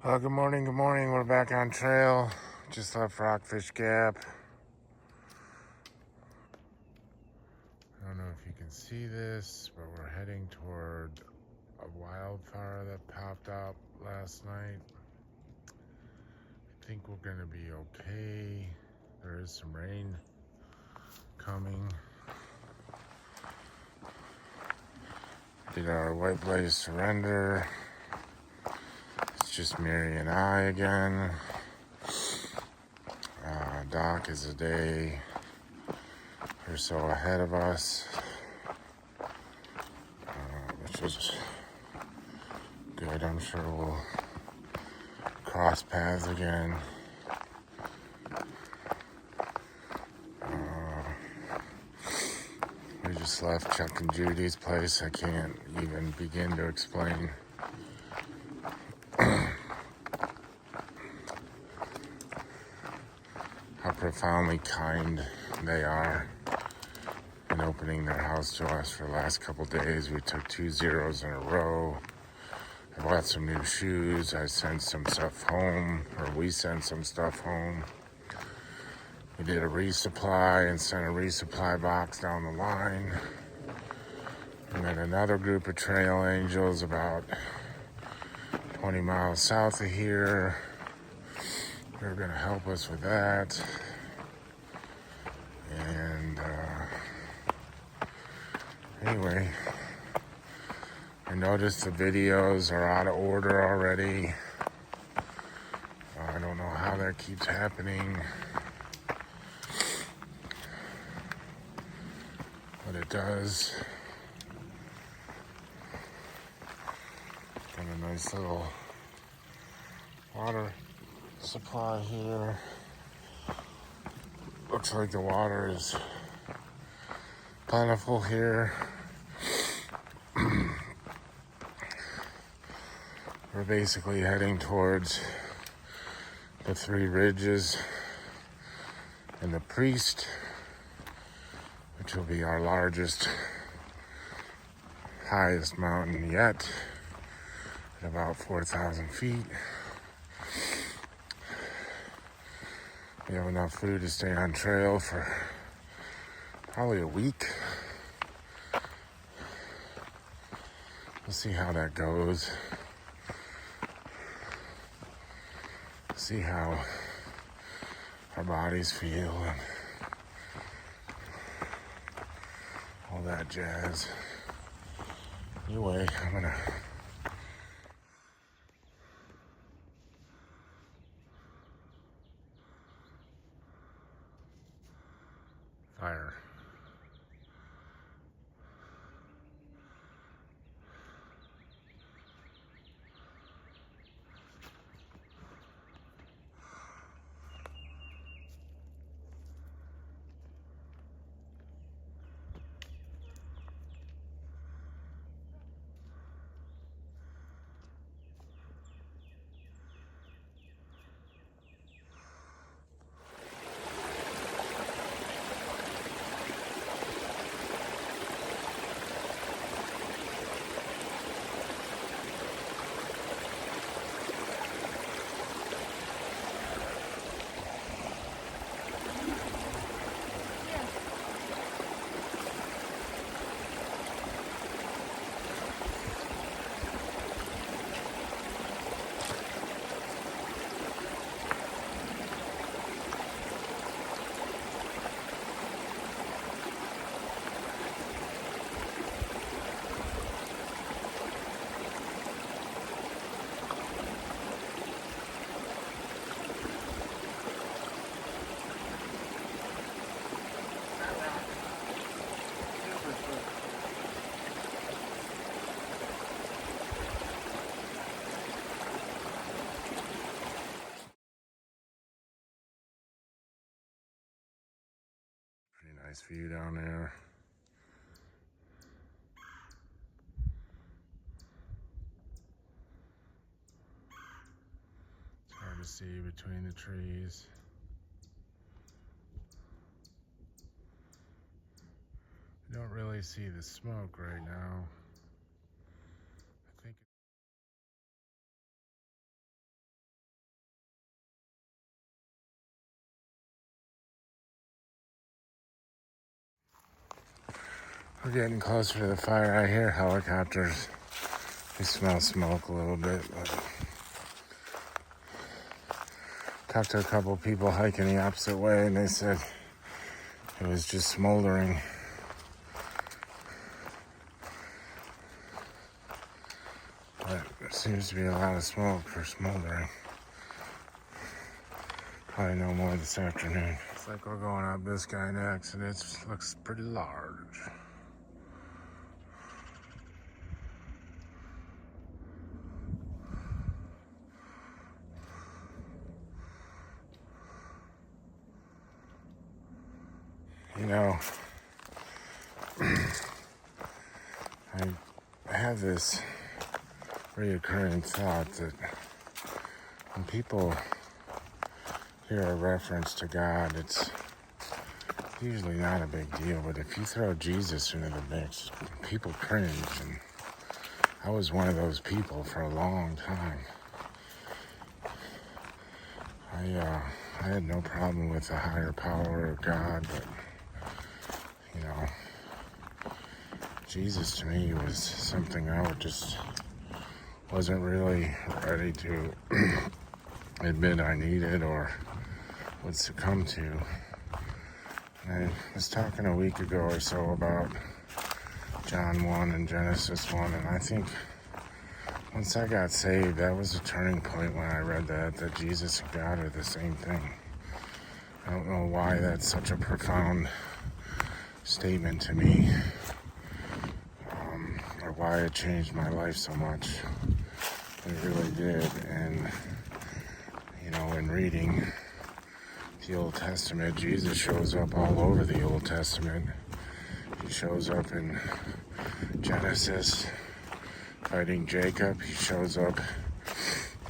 Good morning, good morning. We're back on trail. Just left Rockfish Gap. I don't know if you can see this, but we're heading toward a wildfire that popped up last night. I think we're gonna be okay. There is some rain coming. Did our white blaze surrender. It's just Mary and I again. Doc is a day or so ahead of us, which is good. I'm sure we'll cross paths again. We just left Chuck and Judy's place. I can't even begin to explain how profoundly kind they are in opening their house to us for the last couple days. We took 2 zeros in a row. I bought some new shoes. I sent some stuff home, or we sent some stuff home. We did a resupply and sent a resupply box down the line. And then another group of trail angels about 20 miles south of here. They're going to help us with that. And anyway, I noticed the videos are out of order already. I don't know how that keeps happening, but it does. Got a nice little water supply here. Looks like the water is plentiful here. We're basically heading towards the 3 ridges and the Priest, which will be our largest, highest mountain yet, at about 4,000 feet. We have enough food to stay on trail for probably a week. We'll see how that goes. See how our bodies feel and all that jazz. Anyway, I'm gonna fire. Pretty nice view down there. It's hard to see between the trees. You don't really see the smoke right now. I think We're getting closer to the fire. I hear helicopters. We smell smoke a little bit, but talked to a couple people hiking the opposite way, and they said it was just smoldering. But there seems to be a lot of smoke for smoldering. Probably no more this afternoon. Looks like we're going up this guy next, and it looks pretty large. You know, I have this reoccurring thought that when people hear a reference to God, it's usually not a big deal, but if you throw Jesus into the mix, people cringe, and I was one of those people for a long time. I had no problem with a higher power or God, but you know, Jesus to me was something I just wasn't really ready to admit I needed or would succumb to. And I was talking a week ago or so about John 1 and Genesis 1, and I think once I got saved, that was a turning point when I read that Jesus and God are the same thing. I don't know why that's such a profound statement to me, or why it changed my life so much. It really did. And you know, in reading the Old Testament, Jesus shows up all over the Old Testament. He shows up in Genesis fighting Jacob. He shows up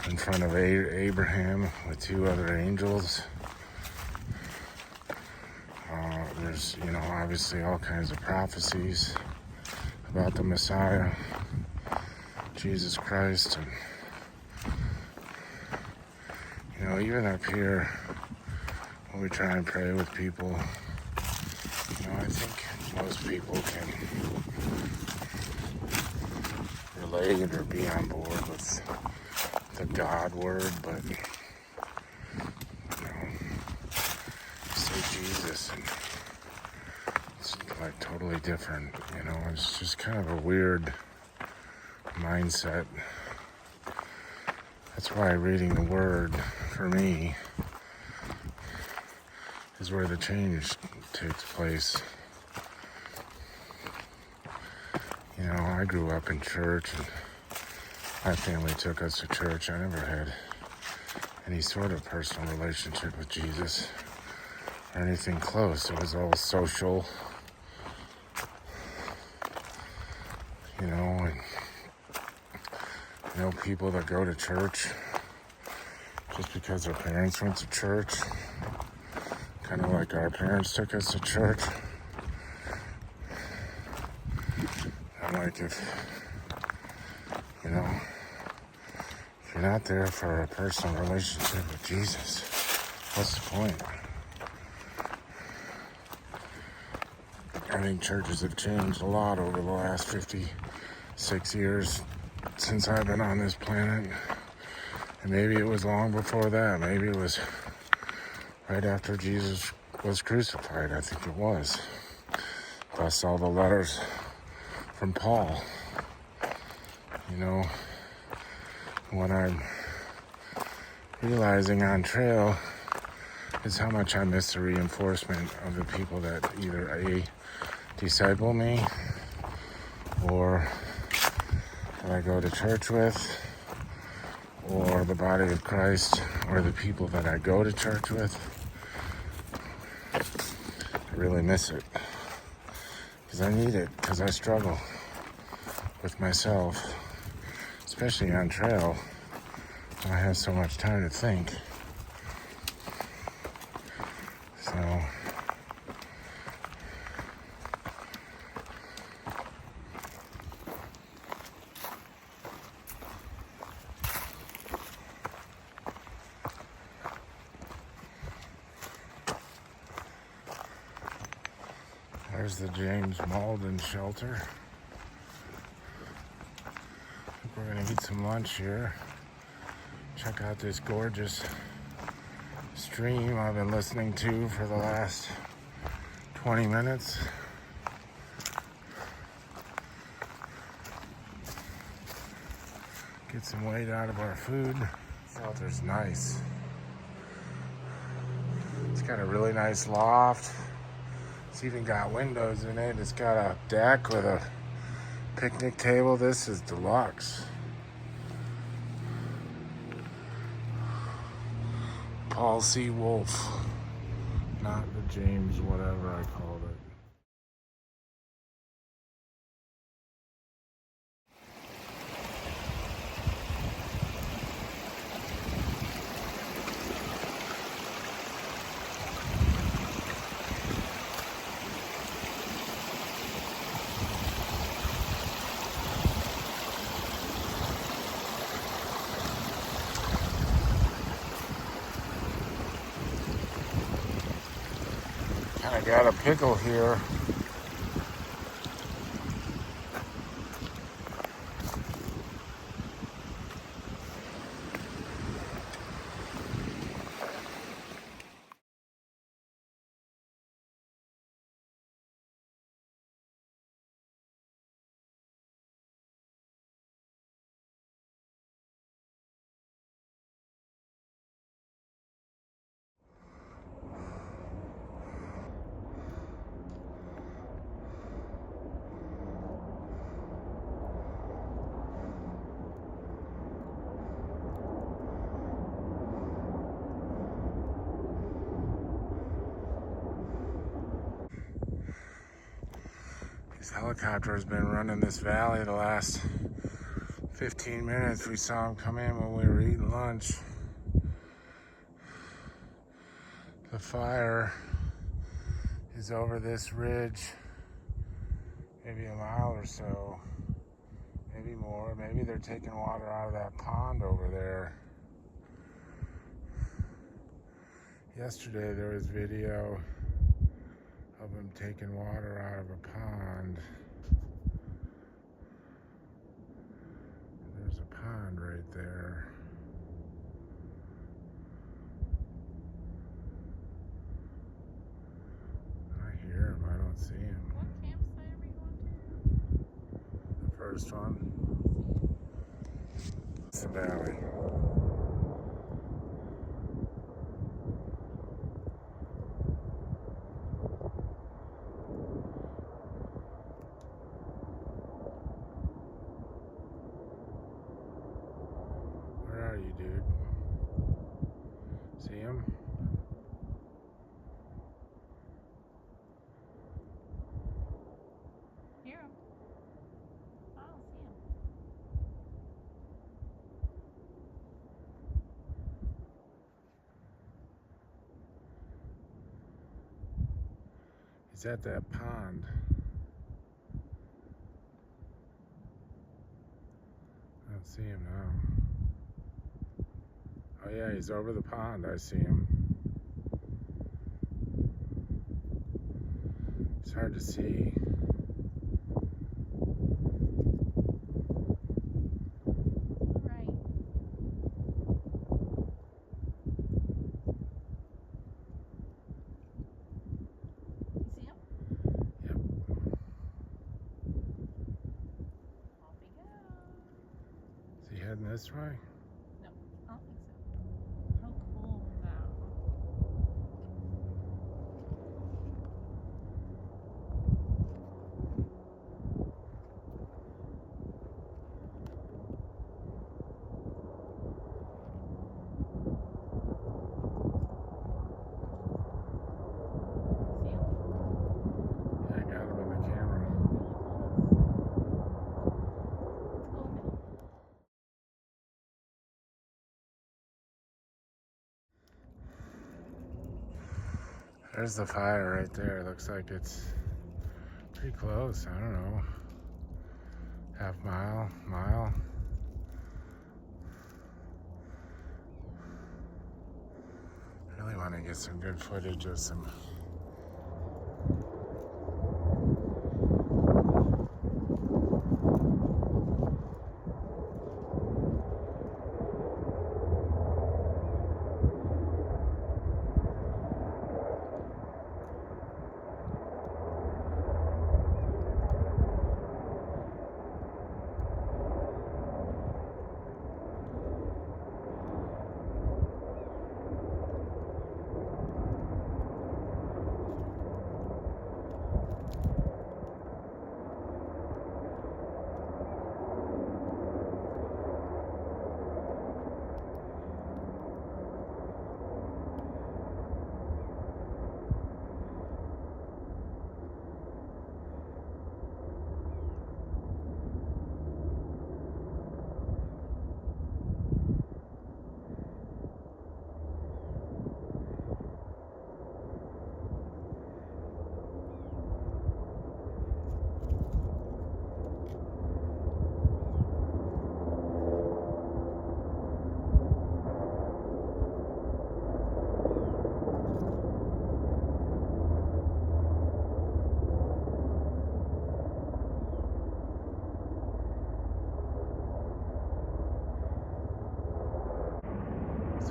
in front of Abraham with two other angels. There's, you know, obviously all kinds of prophecies about the Messiah, Jesus Christ. And, you know, even up here, when we try and pray with people, you know, I think most people can relate or be on board with the God word, but, you know, you say Jesus and it's like totally different, you know. It's just kind of a weird mindset. That's why reading the word, for me, is where the change takes place. You know, I grew up in church, and my family took us to church. I never had any sort of personal relationship with Jesus or anything close. It was all social. You know, and you know, people that go to church just because their parents went to church, kind of like our parents took us to church. And like, if you're not there for a personal relationship with Jesus, what's the point? I think churches have changed a lot over the last 56 years since I've been on this planet. And maybe it was long before that. Maybe it was right after Jesus was crucified. I think it was. Plus all the letters from Paul. You know, what I'm realizing on trail is how much I miss the reinforcement of the people that either disciple me or that I go to church with, or the body of Christ, or the people that I go to church with. I really miss it because I need it, because I struggle with myself, especially on trail. I have so much time to think. So I There's the James Malden shelter. I think we're gonna eat some lunch here. Check out this gorgeous stream I've been listening to for the last 20 minutes. Get some weight out of our food. Shelter's nice. It's got a really nice loft. It's even got windows in it. It's got a deck with a picnic table. This is deluxe. Paul C. Wolf, not the James whatever I called it. I got a pickle here. This helicopter has been running this valley the last 15 minutes. We saw him come in when we were eating lunch. The fire is over this ridge, maybe a mile or so, maybe more. Maybe they're taking water out of that pond over there. Yesterday there was video of them taking water out of a pond. There's a pond right there. I hear him, I don't see him. What campsite are we going to? The first one. It's the valley. Where are you, dude? See him? Hear him. I don't see him. He's at that pond. I don't see him now. Oh yeah, he's over the pond. I see him. It's hard to see. Right. You see him? Yep. Off he goes. Is he heading this way? No, I don't think so. How cool is that? See him? Yeah, I got him in the camera. Really close. There's the fire right there. Looks like it's pretty close. I don't know. Half mile, mile. I really want to get some good footage of some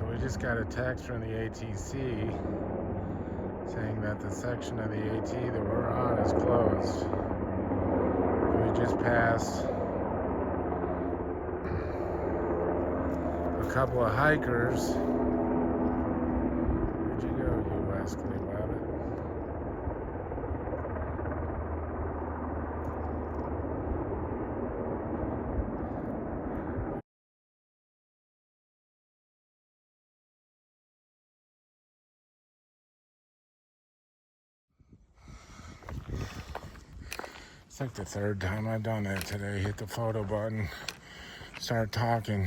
So we just got a text from the ATC saying that the section of the AT that we're on is closed. We just passed a couple of hikers. Where'd you go, you rascally rabbit? It's like the third time I've done that today. Hit the photo button, start talking,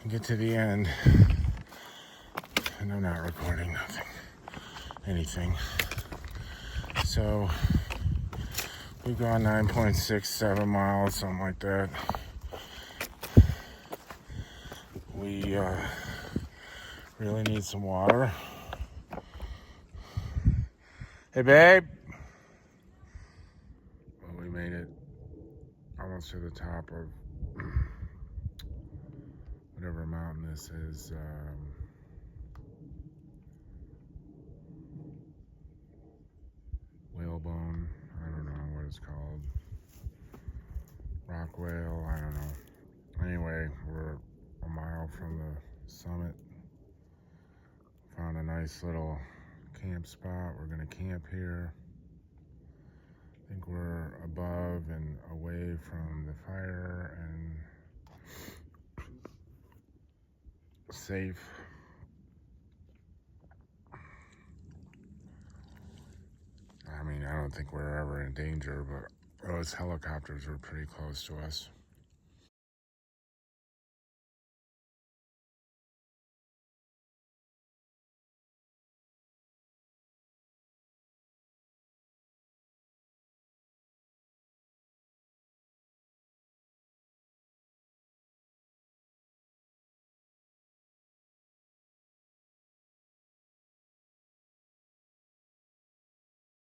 and get to the end, and I'm not recording anything. So we've gone 9.67 miles, something like that. We really need some water. Hey, babe. Well, we made it almost to the top of whatever mountain this is. Whalebone. I don't know what it's called. Rock whale. I don't know. Anyway, we're a mile from the summit. Found a nice little camp spot. We're gonna camp here. I think we're above and away from the fire and safe. I mean, I don't think we're ever in danger, but those helicopters were pretty close to us.